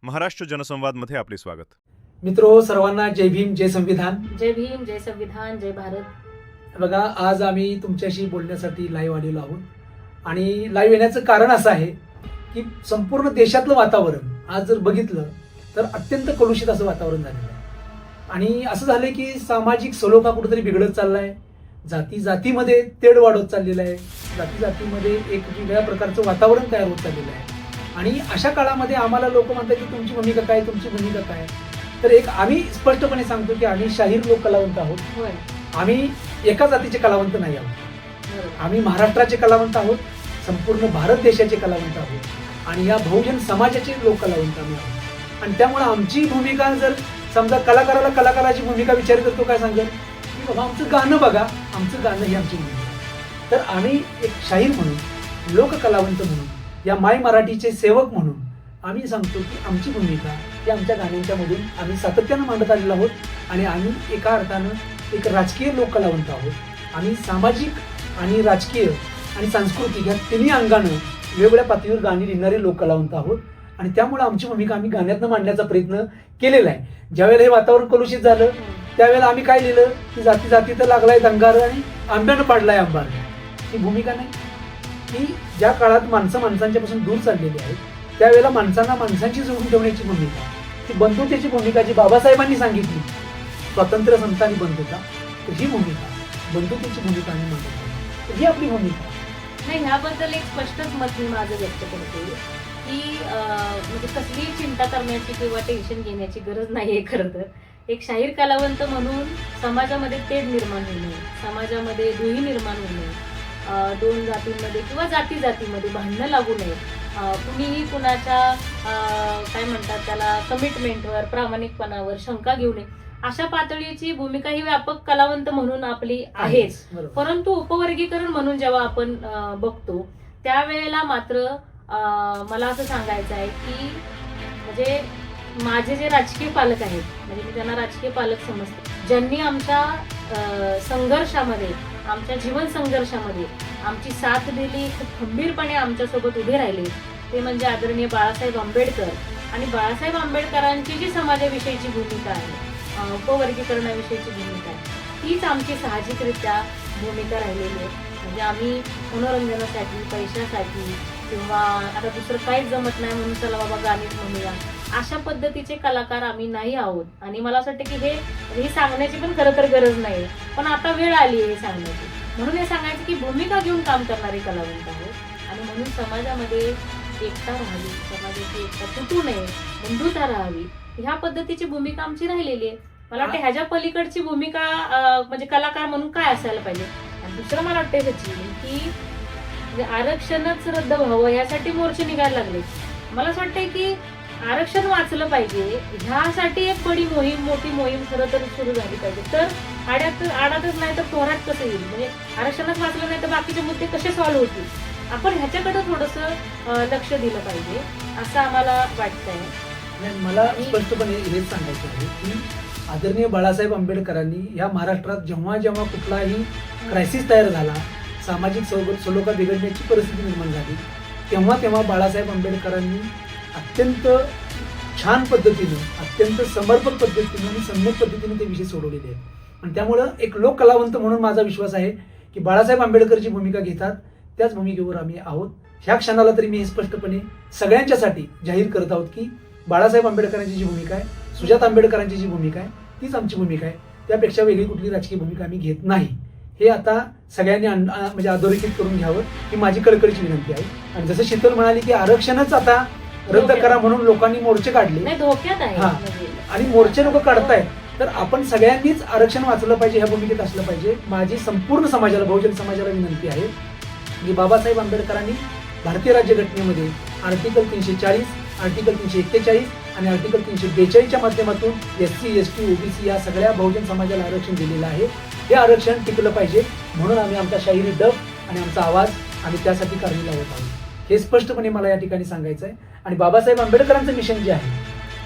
महाराष्ट्र जनसंवादमध्ये आपले स्वागत. मित्रो, सर्वांना जय भीम, जय संविधान. जय भीम, जय संविधान, जय भारत. बघा, आज आम्ही तुमच्याशी बोलण्यासाठी लाईव्ह आलेलो आहोत आणि लाईव्ह येण्याचं कारण असं आहे की संपूर्ण देशातलं वातावरण आज जर बघितलं तर अत्यंत कलुषित असं वातावरण झालेलं आहे. आणि असं झालं की सामाजिक सलोखा कुठेतरी बिघडत चालला आहे. जाती जातीमध्ये तेढ वाढत चाललेलं आहे. जाती जातीमध्ये एक वेगळ्या प्रकारचं वातावरण तयार होत चाललेलं आहे. आणि अशा काळामध्ये आम्हाला लोक म्हणतात की तुमची भूमिका काय, तुमची भूमिका काय. तर एक आम्ही स्पष्टपणे सांगतो की आम्ही शाहीर लोक कलावंत आहोत. होय, आम्ही एका जातीचे कलावंत नाही आहोत. बरोबर. आम्ही महाराष्ट्राचे कलावंत आहोत, संपूर्ण भारत देशाचे कलावंत आहोत आणि या बहुजन समाजाचे लोक कलावंत आम्ही आहोत. आणि त्यामुळे आमची भूमिका जर समजा कलाकाराला कलाकाराची भूमिका विचार करतो काय सांगेल की बाबा आमचं गाणं बघा, आमचं गाणं ही आमची भूमिका आहे. तर आम्ही एक शाहीर म्हणून, लोक कलावंत म्हणून, या माय मराठीचे सेवक म्हणून आम्ही सांगतो की आमची भूमिका ही आमच्या गाण्यांच्या मधून आम्ही सातत्यानं मांडत आलेलो आहोत. आणि आम्ही एका अर्थानं एक राजकीय लोक कलावंत आहोत. आम्ही सामाजिक आणि राजकीय आणि सांस्कृतिक या तिन्ही अंगानं वेगवेगळ्या पातळीवर गाणी लिहिणारे लोक कलावंत आहोत. आणि त्यामुळे आमची भूमिका आम्ही गाण्यातनं मांडण्याचा प्रयत्न केलेला आहे. ज्यावेळेला हे वातावरण कलुषित झालं त्यावेळेला आम्ही काय लिहिलं की जाती जाती तर लागलाय दंगार आणि आंब्यानं पाडलाय आंबार. ही भूमिका नाही की ज्या काळात माणसं माणसांच्यापासून दूर चाललेली आहेत त्यावेळेला माणसांना माणसांची जोडून ठेवण्याची भूमिका, ती बंधुतेची भूमिका जी बाबासाहेबांनी सांगितली, स्वातंत्र्य संस्थांनी बंधुता, तर ही भूमिका बंधुतेची भूमिका आम्ही मांडत आहोत. तर ही आपली भूमिका नाही, ह्याबद्दल एक स्पष्टच मत मी माझं व्यक्त करते की म्हणजे कसलीही चिंता करण्याची किंवा टेन्शन घेण्याची गरज नाहीये. खरं तर एक शाहीर कलावंत म्हणून समाजामध्ये तेढ निर्माण होऊ नये, समाजामध्ये दुही निर्माण होऊ नये, दोन जातींमध्ये किंवा जाती जातीमध्ये भांडणं लागू नये, कुणीही कुणाच्या काय म्हणतात त्याला कमिटमेंटवर, प्रामाणिकपणावर शंका घेऊ नये, अशा पातळीची भूमिका ही व्यापक कलावंत म्हणून आपली आहेच. परंतु उपवर्गीकरण म्हणून जेव्हा आपण बघतो त्यावेळेला मात्र मला असं सांगायचं आहे की म्हणजे माझे जे राजकीय पालक आहेत, म्हणजे मी त्यांना राजकीय पालक समजते, ज्यांनी आमच्या संघर्षामध्ये, आमच्या जीवन संघर्षामध्ये आमची साथ दिली, खूप खंबीरपणे आमच्यासोबत उभे राहिले, ते म्हणजे आदरणीय बाळासाहेब आंबेडकर. आणि बाळासाहेब आंबेडकरांची जी समाजाविषयीची भूमिका आहे, उपवर्गीकरणाविषयीची भूमिका आहे, तीच आमची साहजिकरित्या भूमिका राहिलेली आहे. म्हणजे आम्ही मनोरंजनासाठी, पैशासाठी किंवा आता दुसरं काहीच जमत नाही म्हणून चला बाबा गाणीच म्हणूया, अशा पद्धतीचे कलाकार आम्ही नाही आहोत. आणि मला असं वाटतं की हे सांगण्याची पण खरं तर गरज नाही, पण आता वेळ आली आहे हे सांगण्याची. म्हणून हे सांगायचं की भूमिका घेऊन काम करणारे कलावंत आहोत. आणि म्हणून समाजामध्ये एकता राहावी, समाजाची एकता तुटू नये, बंधुता राहावी, ह्या पद्धतीची भूमिका आमची राहिलेली आहे. मला वाटतं ह्याच्या पलीकडची भूमिका म्हणजे कलाकार म्हणून काय असायला पाहिजे. आणि दुसरं मला वाटतं सचिन की आरक्षणच रद्द व्हावं यासाठी मोर्चे निघायला लागले. मला असं वाटतंय की आरक्षण वाचलं पाहिजे, ह्यासाठी एक बडी मोहीम, मोठी मोहीम खरं तर सुरू झाली पाहिजे. तर आडातच नाही तर पोरात कसं येईल, म्हणजे आरक्षणच वाचलं नाही तर बाकीचे मुद्दे कसे सॉल्व्ह होतील. आपण ह्याच्याकडे थोडंसं लक्ष दिलं पाहिजे असं आम्हाला वाटतंय. मला स्पष्टपणे हेच सांगायचं आहे की आदरणीय बाळासाहेब आंबेडकरांनी या महाराष्ट्रात जेव्हा जेव्हा कुठलाही क्रायसिस तयार झाला, सामाजिक सलोखा बिघडण्याची परिस्थिती निर्माण झाली, तेव्हा तेव्हा बाळासाहेब आंबेडकरांनी अत्यंत छान पद्धतीनं, अत्यंत समर्पक पद्धतीनं आणि सम्यक पद्धतीने ते विषय सोडवलेले आहेत. आणि त्यामुळं एक लोक कलावंत म्हणून माझा विश्वास आहे की बाळासाहेब आंबेडकर जी भूमिका घेतात त्याच भूमिकेवर आम्ही आहोत. ह्या क्षणाला तरी मी हे स्पष्टपणे सगळ्यांच्यासाठी जाहीर करत आहोत की बाळासाहेब आंबेडकरांची जी भूमिका आहे, सुजाता आंबेडकरांची जी भूमिका आहे, तीच आमची भूमिका आहे. त्यापेक्षा वेगळी कुठली राजकीय भूमिका आम्ही घेत नाही. हे आता सगळ्यांनी म्हणजे अधोरेखित करून घ्यावं ही माझी कळकळीची विनंती आहे. आणि जसं शीतल म्हणाली की आरक्षणच आता रद्द करा म्हणून लोकांनी मोर्चे काढले, धोक्यात आहे आणि मोर्चे लोक काढतायत, तर आपण सगळ्यांनीच आरक्षण वाचलं पाहिजे, ह्या भूमिकेत असलं पाहिजे. माझी संपूर्ण समाजाला, बहुजन समाजाला विनंती आहे की बाबासाहेब आंबेडकरांनी भारतीय राज्यघटनेमध्ये आर्टिकल 340, आर्टिकल 341 आणि आर्टिकल 342च्या माध्यमातून SC, ST, OBC या सगळ्या बहुजन समाजाला आरक्षण दिलेलं आहे. हे आरक्षण टिकलं पाहिजे म्हणून आम्ही आमचा शाहिरी डफ आणि आमचा आवाज आम्ही त्यासाठी काढणी लावत आहोत. हे स्पष्टपणे मला या ठिकाणी सांगायचं आहे. आणि बाबासाहेब आंबेडकरांचं मिशन जे आहे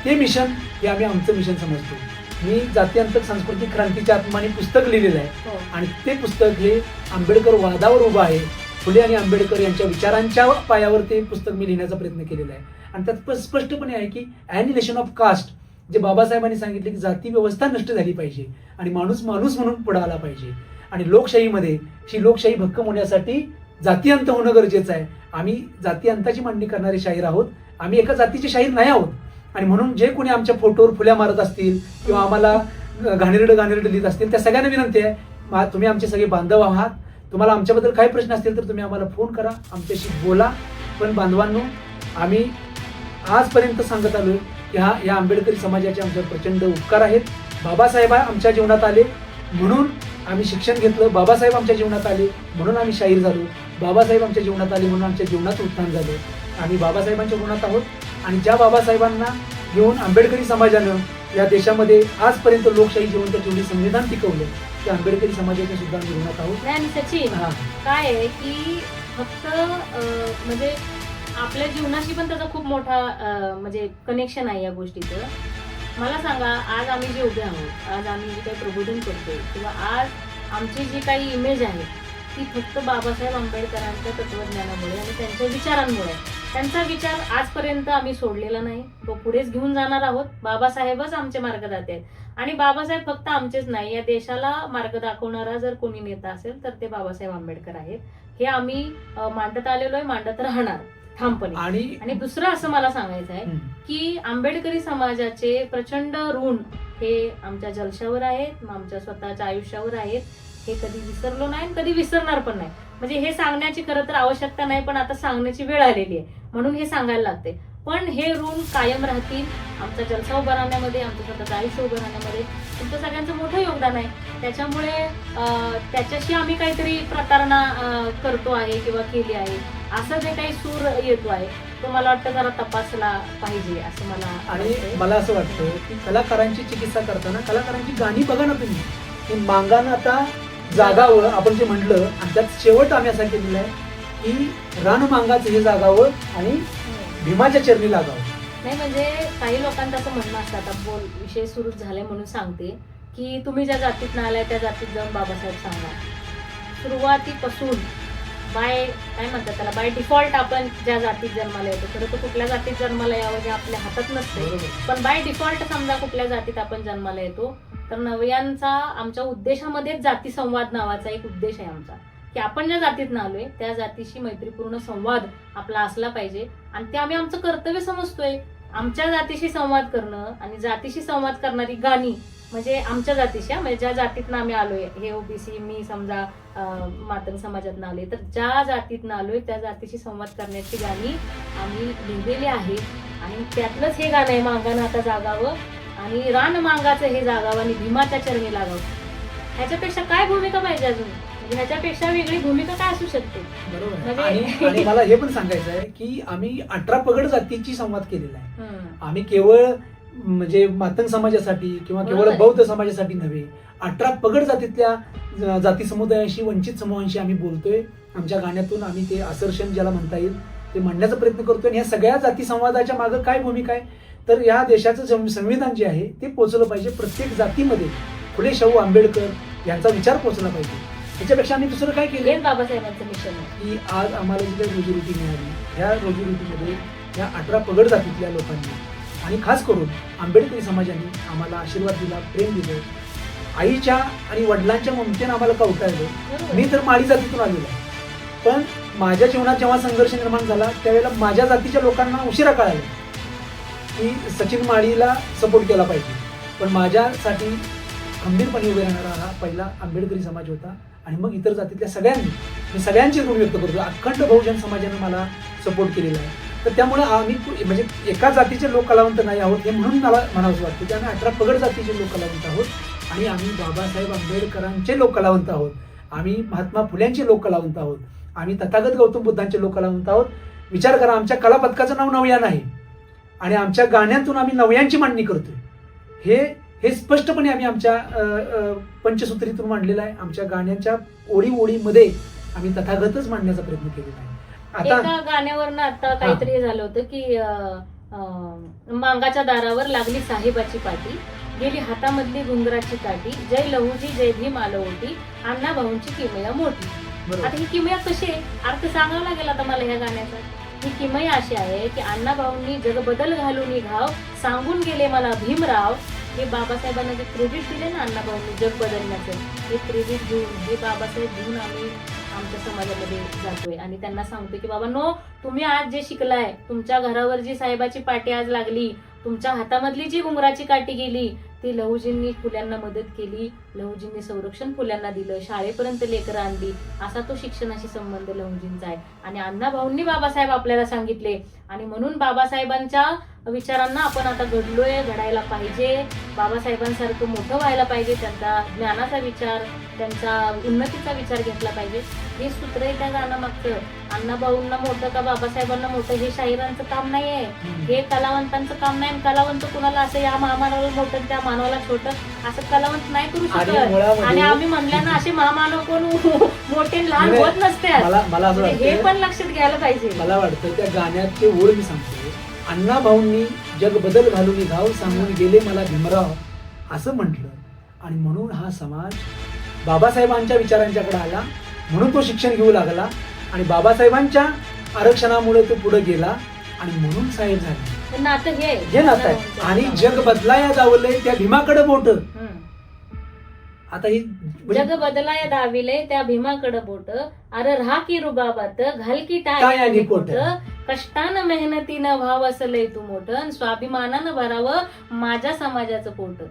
ते मिशन हे आम्ही आमचं मिशन समजतो. मी जातीअंतक सांस्कृतिक क्रांतीच्या आत्माने पुस्तक लिहिलेलं आहे आणि ते पुस्तक हे आंबेडकर वादावर उभं आहे. फुले आणि आंबेडकर यांच्या विचारांच्या पायावर ते पुस्तक मी लिहिण्याचा प्रयत्न केलेला आहे. आणि त्यात स्पष्टपणे आहे की ॲनिलेशन ऑफ कास्ट, जे बाबासाहेबांनी सांगितले की जाती व्यवस्था नष्ट झाली पाहिजे आणि माणूस माणूस म्हणून पुढे आला पाहिजे. आणि लोकशाहीमध्ये ही लोकशाही भक्कम होण्यासाठी जाती अंत होणं गरजेचं आहे. आम्ही जाती अंताची मांडणी करणारे शाहीर आहोत, आम्ही एका जातीचे शाहीर नाही आहोत. आणि म्हणून जे कोणी आमच्या फोटोवर फुल्या मारत असतील किंवा आम्हाला घाणेरडं लिहित असतील, त्या सगळ्यांना विनंती आहे, तुम्ही आमचे सगळे बांधव आहात, तुम्हाला आमच्याबद्दल काही प्रश्न असतील तर तुम्ही आम्हाला फोन करा, आमच्याशी बोला. पण बांधवांनो, आम्ही आजपर्यंत सांगत आलोय की या आंबेडकरी समाजाचे आमच्यावर प्रचंड उपकार आहेत. बाबासाहेब आमच्या जीवनात आले म्हणून आम्ही शिक्षण घेतलं, बाबासाहेब आमच्या जीवनात आले म्हणून आम्ही शाहीर झालो, बाबासाहेब आमच्या जीवनात आले म्हणून आमच्या जीवनात उत्थान झालं. आम्ही बाबासाहेबांच्या गुणात आहोत आणि ज्या बाबासाहेबांना घेऊन आंबेडकरी समाजानं या देशामध्ये आजपर्यंत लोकशाही जिवंत ठेवली, संविधान टिकवलं, त्या आंबेडकरी समाजाच्या सुद्धा आम्ही गुणात आहोत. नाही. आणि सचिन, काय आहे की फक्त म्हणजे आपल्या जीवनाशी पण त्याचा खूप मोठा म्हणजे कनेक्शन आहे या गोष्टीचं. मला सांगा, आज आम्ही जे उभे आहोत, आज आम्ही जे काही प्रबोधन करतोय किंवा आज आमची जी काही इमेज आहे ती फक्त बाबासाहेब आंबेडकरांच्या तत्वज्ञानामुळे आणि त्यांच्या विचारांमुळे. त्यांचा विचार आजपर्यंत आम्ही सोडलेला नाही, तो पुढेच घेऊन जाणार आहोत. बाबासाहेबच आमचे मार्गदाते आहेत आणि बाबासाहेब फक्त आमचेच नाही, या देशाला मार्ग दाखवणारा जर कोणी नेता असेल तर ते बाबासाहेब आंबेडकर आहेत. हे आम्ही मांडत आलेलो आहे, मांडत राहणार ठामपणे. आणि दुसरं असं मला सांगायचं आहे की आंबेडकरी समाजाचे प्रचंड ऋण हे आमच्या जलशावर आहेत, आमच्या स्वतःच्या आयुष्यावर आहेत. हे कधी विसरलो नाही, कधी विसरणार पण नाही. म्हणजे हे सांगण्याची खरं तर आवश्यकता नाही, पण आता सांगण्याची वेळ आलेली आहे म्हणून हे सांगायला लागते. पण हे ऋण कायम राहतील. आमचा जलसा उभा राहण्यामध्ये, आमचं स्वतःचं आयुष्य उभं राहण्यामध्ये तुमचं सगळ्यांचं मोठं योगदान आहे. त्याच्यामुळे त्याच्याशी आम्ही काहीतरी प्रतारणा करतो आहे किंवा केली आहे असं जे काही सूर येतो आहे तो मला वाटतं जरा तपासला पाहिजे असं मला. आणि मला असं वाटतं की कलाकारांची चिकित्सा करताना कलाकारांची गाणी बघा ना तुम्ही, की मांगानं आता जागावं आपण जे म्हटलं, आणि त्यात शेवट आम्ही असा केलेला आहे की रान मांगाचं हे जागावं आणि भीमाच्या चरणी लागावं. नाही म्हणजे काही लोकांचं असं म्हणणं असतं, आता बोल विषय सुरू झाले म्हणून सांगते की तुम्ही ज्या जातीत आलाय त्या जातीत जाऊन बाबासाहेब सांगा. सुरुवातीपासून काय म्हणतात त्याला, बाय डिफॉल्ट आपण ज्या जातीत जन्माला येतो, खरं तर कुठल्या जातीत जन्माला यावं हे आपल्या हातात नसते, पण बाय डिफॉल्ट समजा कुठल्या जातीत आपण जन्माला येतो तर नवयांचा आमच्या उद्देशामध्येच जाती संवाद नावाचा एक उद्देश आहे आमचा, की आपण ज्या जातीत आलोय त्या जातीशी मैत्रीपूर्ण संवाद आपला असला पाहिजे. आणि ते आम्ही आमचं कर्तव्य समजतोय. आमच्या जातीशी संवाद करणं आणि जातीशी संवाद करणारी गाणी म्हणजे आमच्या जातीशी, म्हणजे ज्या जातीतनं आम्ही आलोय, हे ओबीसी, मी समजा मातंग समाजातनं आले, तर ज्या जातीतनं आलोय त्या जातीशी संवाद करण्याची गाणी आम्ही लिहिलेली आहेत. आणि त्यातलंच हे गाणं आहे, मांगानं आता जागावं आणि रान मांगाचं हे जागावं आणि भीमाच्या चरणी लागावं. ह्याच्यापेक्षा काय भूमिका पाहिजे अजून? ह्याच्यापेक्षा वेगळी भूमिका काय असू शकते? बरोबर. आणि मला हे पण सांगायचं आहे की आम्ही 18 पगड जातीची संवाद केलेला आहे. आम्ही केवळ म्हणजे मातंग समाजासाठी किंवा केवळ बौद्ध समाजासाठी नव्हे, 18 पगड जातीतल्या जाती समुदायाशी, वंचित समूहांशी आम्ही बोलतोय. आमच्या गाण्यातून आम्ही ते असर्शन ज्याला म्हणता येईल ते म्हणण्याचा प्रयत्न करतोय. आणि या सगळ्या जाती संवादाच्या मागे काय भूमिका आहे तर या देशाचं संविधान जे आहे ते पोहोचलं पाहिजे प्रत्येक जातीमध्ये. फुले शाहू आंबेडकर यांचा विचार पोहोचला पाहिजे. त्याच्यापेक्षा आम्ही दुसरं काय केलं, बाबासाहेबांचं मिशन की आज आम्हाला जी काही रोजीरोटी मिळाली, ह्या रोजीरोटीमध्ये या 18 पगड जातीतल्या लोकांनी आणि खास करून आंबेडकरी समाजाने आम्हाला आशीर्वाद दिला, प्रेम दिलं. आईच्या आणि वडिलांच्या ममतेनं आम्हाला कवटाळलं. मी तर माळी जातीतून आलेलो आहे, पण माझ्या जीवनात जेव्हा संघर्ष निर्माण झाला त्यावेळेला माझ्या जातीच्या लोकांना उशिरा कळालं की सचिन माळीला सपोर्ट केला पाहिजे. पण माझ्यासाठी खंबीरपणे उभे राहणारा हा पहिला आंबेडकरी समाज होता. आणि मग इतर जातीतल्या सगळ्यांनी, मी सगळ्यांचे ऋण व्यक्त करतो. अखंड बहुजन समाजाने मला सपोर्ट केलेला आहे. तर त्यामुळे आम्ही म्हणजे एका जातीचे लोक कलावंत नाही आहोत हे म्हणून मला म्हणावंसं वाटतं की आम्ही 18 पगड जातीचे लोक कलावंत आहोत आणि आम्ही बाबासाहेब आंबेडकरांचे लोक कलावंत आहोत. आम्ही महात्मा फुल्यांचे लोक कलावंत आहोत. आम्ही तथागत गौतम बुद्धांचे लोक कलावंत आहोत. विचार करा, आमच्या कला पथकाचं नाव नवयान आहे आणि आमच्या गाण्यांतून आम्ही नवयांची मांडणी करतोय. हे स्पष्टपणे आम्ही आमच्या पंचसूत्रीतून मांडलेलं आहे. आमच्या गाण्याच्या ओळीमध्ये आम्ही तथागतच मांडण्याचा प्रयत्न केलेला आहे. एका गाण्यावरनं आता काहीतरी झालं होतं की मांगाच्या दारावर लागली साहेबाची पाटी, गेली हातामधली घुंगराची काठी, जय लहूजी जय भीम आलं होती, अण्णा भाऊंची किमया मोठी. आता ही किमया कशी आहे, अर्थ सांगावा लागेल आता मला ह्या गाण्याचा. ही किमई अशी आहे की अण्णाभाऊंनी जग बदल घालून घाव सांगून गेले मला भीमराव. हे बाबासाहेबांना जे क्रेडिट दिले ना अण्णाभाऊंनी जग बदलण्याचं, हे क्रेडिट घेऊन, हे बाबासाहेब घेऊन आम्ही आमच्या समाजामध्ये जातोय आणि त्यांना सांगतोय की बाबा नो, तुम्ही आज जे शिकलाय, तुमच्या घरावर जी साहेबाची पाटी आज लागली, तुमच्या हातामधली जी उमराची काठी गेली, ती लहुजींनी फुल्यांना मदत केली, लहुजींनी संरक्षण फुल्यांना दिलं, शाळेपर्यंत लेकरं आणली, असा तो शिक्षणाशी संबंध लहुजींचा आहे. आणि अण्णाभाऊंनी बाबासाहेब आपल्याला सांगितले आणि म्हणून बाबासाहेबांच्या विचारांना आपण आता घडलोय, घडायला पाहिजे, बाबासाहेबांसारखं मोठं व्हायला पाहिजे, त्यांचा ज्ञानाचा विचार, त्यांचा उन्नतीचा विचार घेतला पाहिजे. हे सूत्र आहे त्या गाण्यामागचं. अण्णाभाऊंना मोठं का बाबासाहेबांना मोठं हे शाहिरांचं काम नाही आहे, हे कलावंतांचं काम नाही. कलावंत कुणाला असं या महामानवाला मोठं त्या मानवाला छोटं असं कलावंत नाही करू शकत. आणि आम्ही म्हणल्यानं असे महामानव कोण मोठे लहान होत नसते. हे पण लक्षात घ्यायला पाहिजे. मला वाटतं त्या गाण्याचे ओळ मी सांगतो, अण्णाभाऊंनी जग बदल घालून घाव सांगून गेले मला भीमराव असं म्हटलं आणि म्हणून हा समाज बाबासाहेबांच्या विचारांच्याकडे आला, म्हणून तो शिक्षण घेऊ लागला आणि बाबासाहेबांच्या आरक्षणामुळे तो पुढे गेला आणि म्हणून साहेब झाले. नातं हे नातं आहे. आणि जग बदलाया जावलंय त्या भीमाकडे बोट. आता ही जग बदलाय दाविले त्या भीमाकडे बोट, अरे राहा की रुबाबात घाल की टाळ्याने पोट, कष्टानं मेहनतीनं व्हाव असलंय तू मोठं, स्वाभिमानानं भरावं माझ्या समाजाचं पोट.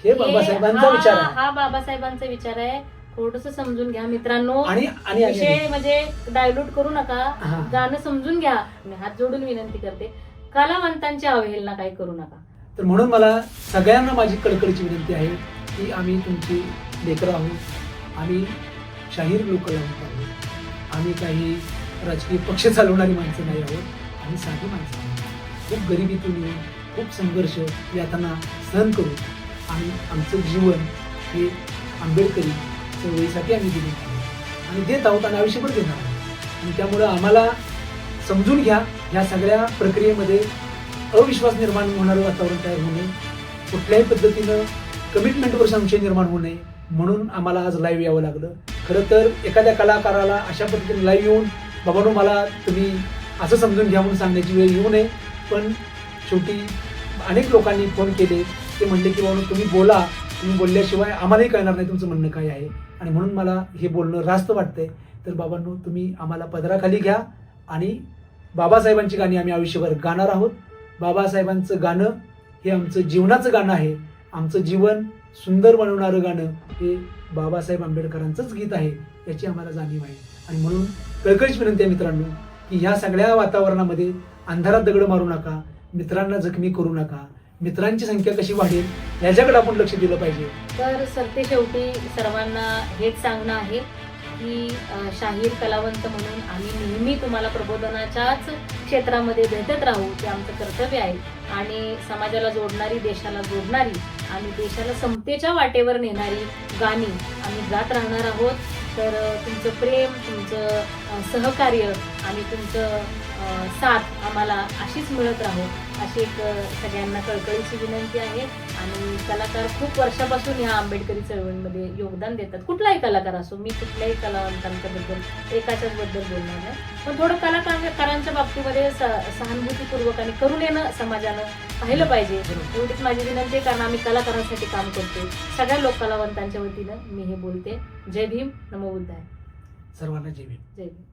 हे बाबासाहेबांचा विचार आहे. हा बाबासाहेबांचा विचार आहे. थोडस समजून घ्या मित्रांनो. आणि विषय म्हणजे डायल्यूट करू नका, गाणं समजून घ्या. मी हात जोडून विनंती करते, कलावंतांची अवहेलना काही करू नका. तर म्हणून मला सगळ्यांना माझी कळकळीची विनंती आहे की आम्ही तुमची लेकरं आहोत, आम्ही शाहीर लोक आहोत, आम्ही काही राजकीय पक्ष चालवणारी माणसं नाही आहोत, आम्ही साधी माणसं आहोत. खूप गरिबीतून येऊन खूप संघर्ष यातना सहन करू आणि आमचं जीवन हे आंबेडकरी चळवळीसाठी आम्ही दिले आहोत आणि देत आहोत आणि आयुष्यभर देणार आहोत. आणि त्यामुळं आम्हाला समजून घ्या, ह्या सगळ्या प्रक्रियेमध्ये अविश्वास निर्माण होणारं वातावरण तयार होऊ नये, कुठल्याही पद्धतीनं कमिटमेंटवर संशय निर्माण होऊ नये, म्हणून आम्हाला आज लाईव्ह यावं लागलं. खरं तर एखाद्या कलाकाराला अशा पद्धतीने लाईव्ह येऊन बाबांनो मला तुम्ही असं समजून घ्या म्हणून सांगण्याची वेळ येऊ नये. पण शेवटी अनेक लोकांनी फोन केले, ते म्हणले की बाबा तुम्ही बोला, तुम्ही बोलल्याशिवाय आम्हालाही कळणार नाही तुमचं म्हणणं काय आहे, आणि म्हणून मला हे बोलणं रास्त वाटतंय. तर बाबांनो तुम्ही आम्हाला पदराखाली घ्या आणि बाबासाहेबांची गाणी आम्ही आयुष्यभर गाणार आहोत. बाबासाहेबांचं गाणं हे आमचं जीवनाचं गाणं आहे. आमचं जीवन सुंदर बनवणारं गाणं हे बाबासाहेब आंबेडकरांचंच गीत आहे, याची आम्हाला जाणीव आहे. आणि म्हणून कळकळीची विनंती आहे मित्रांनो की ह्या सगळ्या वातावरणामध्ये अंधारात दगड मारू नका, मित्रांना जखमी करू नका, मित्रांची संख्या कशी वाढेल याच्याकडे आपण लक्ष दिलं पाहिजे. तर सरते शेवटी सर्वांना हेच सांगणं आहे की शाहीर कलावंत म्हणून आम्ही नेहमी तुम्हाला प्रबोधनाच्याच क्षेत्रामध्ये भेटत राहू, ते आमचं कर्तव्य आहे. आणि समाजाला जोडणारी, देशाला जोडणारी आणि देशाला समतेच्या वाटेवर नेणारी गाणी आम्ही गात राहणार आहोत. तर तुमचं प्रेम, तुमचं सहकार्य आणि तुमचं साथ आम्हाला अशीच मिळत राहो, अशी एक सगळ्यांना कळकळीची विनंती आहे. आणि कलाकार खूप वर्षापासून ह्या आंबेडकरी चळवळीमध्ये योगदान देतात. कुठलाही कलाकार असो, मी कुठल्याही कलावंतांच्याबद्दल एकाच्याच बद्दल बोलणार नाही, पण थोडं कलाकारांच्या बाबतीमध्ये सहानुभूतीपूर्वक आणि करुणेनं समाजानं पाहिलं पाहिजे, एवढीच माझी विनंती आहे. कारण आम्ही कलाकारांसाठी काम करतो. सगळ्या लोक कलावंतांच्या वतीनं मी हे बोलते. जय भीम, नमो बुद्धाय. सर्वांना जय भीम. जय भीम.